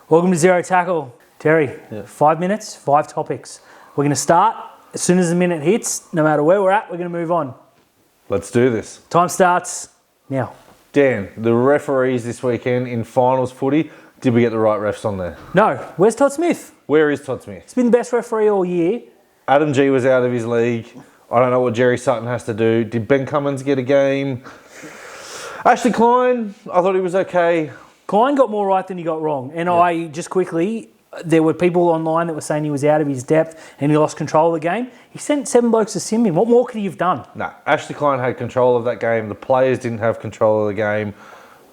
Welcome to Zero Tackle. Terry, 5 minutes, 5 topics. We're going to start. As soon as the minute hits, no matter where we're at, we're going to move on. Let's do this. Time starts now. Dan, the referees this weekend in finals footy, did we get the right refs on there? No. Where's Todd Smith? Where is Todd Smith? He's been the best referee all year. Adam G was out of his league. I don't know what Jerry Sutton has to do. Did Ben Cummins get a game? Ashley Klein, I thought he was okay. Klein got more right than he got wrong. And I, just quickly, there were people online that were saying he was out of his depth and he lost control of the game. He sent 7 blokes to sim him. What more could he have done? No, Ashley Klein had control of that game. The players didn't have control of the game.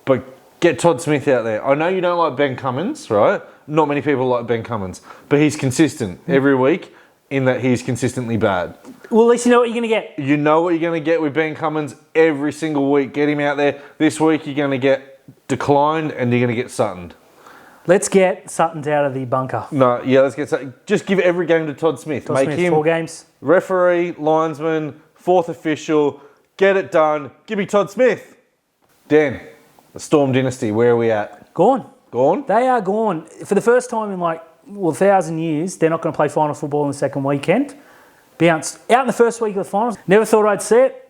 But get Todd Smith out there. I know you don't like Ben Cummins, right? Not many people like Ben Cummins. But he's consistent every week in that he's consistently bad. Well, at least you know what you're going to get. You know what you're going to get with Ben Cummins every single week. Get him out there. This week you're going to get declined and you're going to get Suttoned. Let's get Sutton's out of the bunker. No, yeah, let's get Sutton. Just give every game to Todd Smith. Todd Smith, 4 games. Referee, linesman, 4th official. Get it done. Give me Todd Smith. Dan, the Storm dynasty, where are we at? Gone. Gone? They are gone. For the first time in 1,000 years, they're not going to play final football in the second weekend. Bounced out in the first week of the finals. Never thought I'd see it.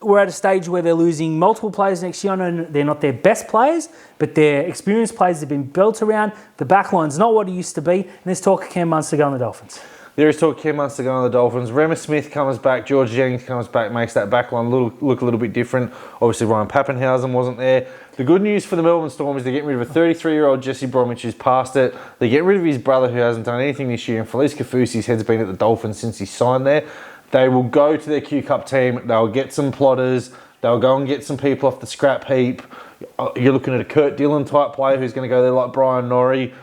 We're at a stage where they're losing multiple players next year. I know they're not their best players, but they're experienced players that have been built around. The back line's not what it used to be. And there's talk of Cam Munster going to the Dolphins. There is talk of Cam Munster going to the Dolphins. Remmer Smith comes back. George Jennings comes back, makes that back line look a little bit different. Obviously, Ryan Pappenhausen wasn't there. The good news for the Melbourne Storm is they're getting rid of a 33-year-old Jesse Bromwich who's past it. They get rid of his brother who hasn't done anything this year. And Felice Kafusi's head's been at the Dolphins since he signed there. They will go to their Q Cup team. They'll get some plotters. They'll go and get some people off the scrap heap. You're looking at a Kurt Dillon type player who's going to go there like Brian Norrie.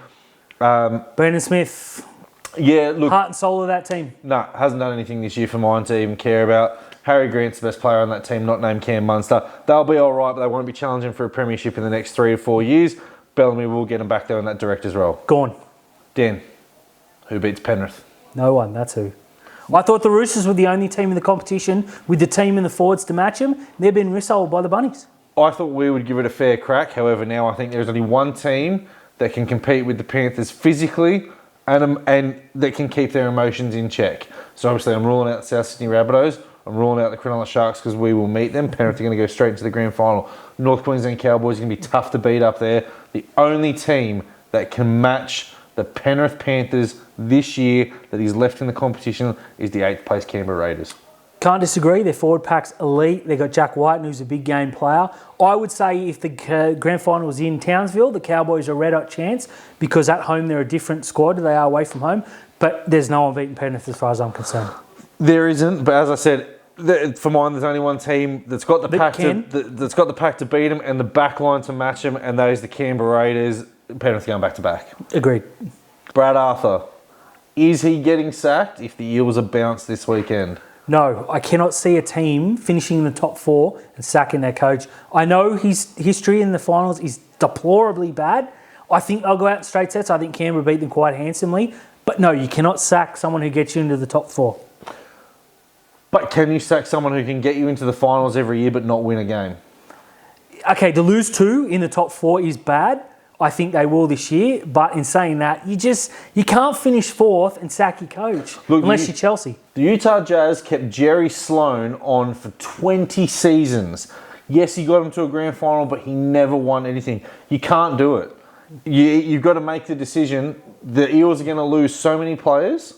Brandon Smith. Yeah, look. Heart and soul of that team. No, hasn't done anything this year for mine to even care about. Harry Grant's the best player on that team, not named Cam Munster. They'll be all right, but they won't be challenging for a premiership in the next 3 to 4 years. Bellamy will get them back there in that director's role. Gone. Dan, who beats Penrith? No one, that's who. I thought the Roosters were the only team in the competition with the team and the forwards to match them. They've been rissoled by the Bunnies. I thought we would give it a fair crack. However, now I think there's only one team that can compete with the Panthers physically and that can keep their emotions in check. So obviously I'm ruling out the South Sydney Rabbitohs. I'm ruling out the Cronulla Sharks because we will meet them. Penrith are going to go straight into the grand final. North Queensland Cowboys are going to be tough to beat up there. The only team that can match the Penrith Panthers this year that is left in the competition is the 8th place Canberra Raiders. Can't disagree. Their forward pack's elite. They've got Jack White, who's a big game player. I would say if the grand final was in Townsville, the Cowboys are a red-hot chance because at home they're a different squad. They are away from home. But there's no one beating Penrith as far as I'm concerned. There isn't, but as I said, for mine, there's only one team that's got the pack to beat them and the back line to match them, and that is the Canberra Raiders. Penrith going back to back. Agreed. Brad Arthur, is he getting sacked if the Eels are bounced this weekend? No, I cannot see a team finishing in the top 4 and sacking their coach. I know his history in the finals is deplorably bad. I think they'll go out in straight sets. I think Canberra beat them quite handsomely. But no, you cannot sack someone who gets you into the top 4. But can you sack someone who can get you into the finals every year but not win a game? Okay, to lose 2 in the top 4 is bad. I think they will this year. But in saying that, you can't finish 4th and sack your coach unless you're Chelsea. The Utah Jazz kept Jerry Sloan on for 20 seasons. Yes, he got him to a grand final, but he never won anything. You can't do it. You've got to make the decision. The Eels are going to lose so many players.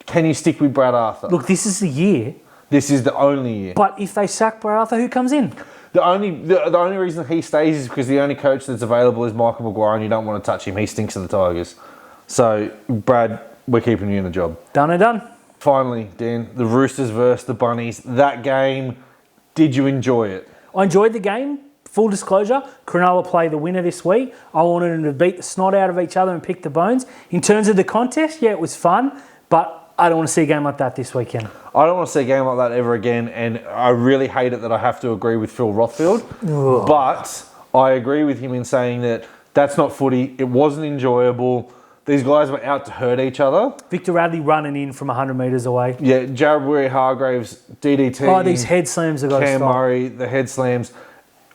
Can you stick with Brad Arthur? Look, this is the year. This is the only year. But if they sack Brad Arthur, who comes in? The only reason he stays is because the only coach that's available is Michael Maguire and you don't want to touch him. He stinks of the Tigers. So, Brad, we're keeping you in the job. Done and done. Finally, Dan, the Roosters versus the Bunnies. That game, did you enjoy it? I enjoyed the game. Full disclosure, Cronulla play the winner this week. I wanted them to beat the snot out of each other and pick the bones. In terms of the contest, yeah, it was fun, but I don't want to see a game like that this weekend. I don't want to see a game like that ever again, and I really hate it that I have to agree with Phil Rothfield. Ugh. But I agree with him in saying that that's not footy. It wasn't enjoyable. These guys were out to hurt each other. Victor Radley running in from 100 metres away. Yeah, Jared Warrior-Hargraves, DDT. Oh, these head slams have got to stop. Cam Murray, the head slams.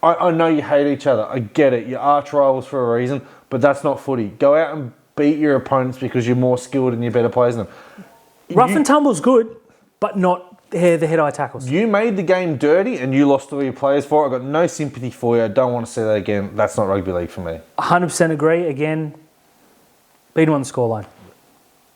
I know you hate each other. I get it. You're arch rivals for a reason. but that's not footy. Go out and beat your opponents because you're more skilled and you're better players than them. Rough and tumble's good, but not the head-eye tackles. You made the game dirty and you lost all your players for it. I've got no sympathy for you. I don't want to see that again. That's not rugby league for me. 100% agree. Again, beat them on the scoreline.